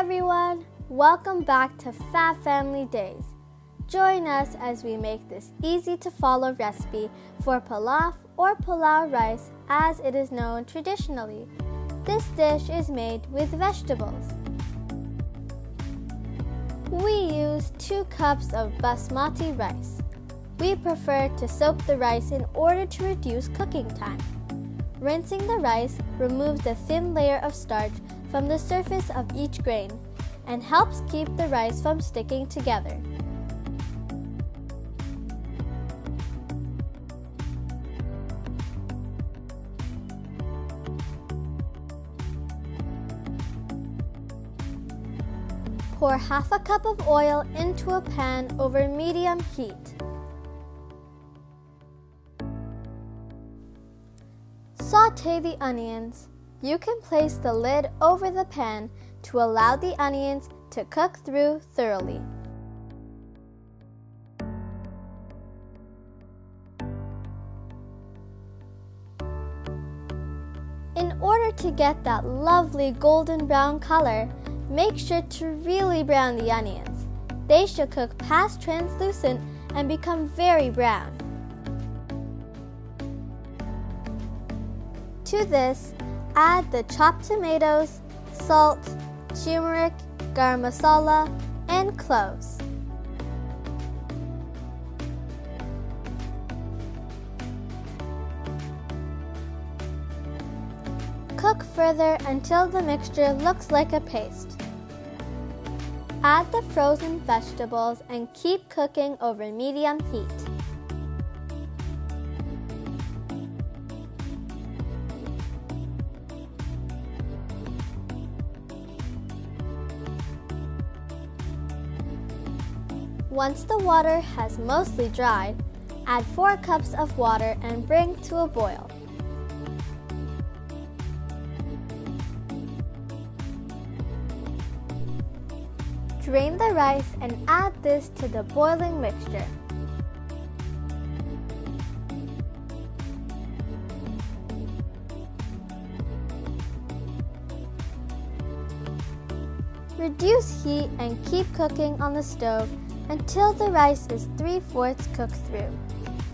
everyone! Welcome back to Fab Family Days. Join us as we make this easy-to-follow recipe for pilaf or pilau rice as it is known traditionally. This dish is made with vegetables. We use 2 cups of basmati rice. We prefer to soak the rice in order to reduce cooking time. Rinsing the rice removes the thin layer of starch from the surface of each grain and helps keep the rice from sticking together. Pour half a cup of oil into a pan over medium heat. Sauté the onions. You can place the lid over the pan to allow the onions to cook through thoroughly. In order to get that lovely golden brown color, make sure to really brown the onions. They should cook past translucent and become very brown. To this, add the chopped tomatoes, salt, turmeric, garam masala, and cloves. Cook further until the mixture looks like a paste. Add the frozen vegetables and keep cooking over medium heat. Once the water has mostly dried, add 4 cups of water and bring to a boil. Drain the rice and add this to the boiling mixture. Reduce heat and keep cooking on the stove until the rice is 3/4 cooked through.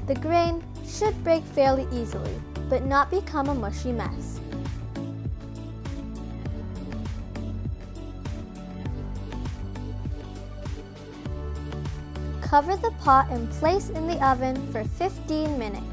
The grain should break fairly easily, but not become a mushy mess. Cover the pot and place in the oven for 15 minutes.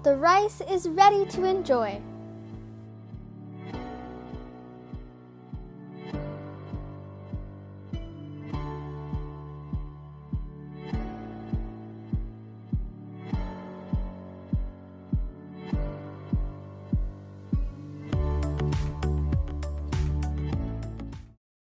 The rice is ready to enjoy.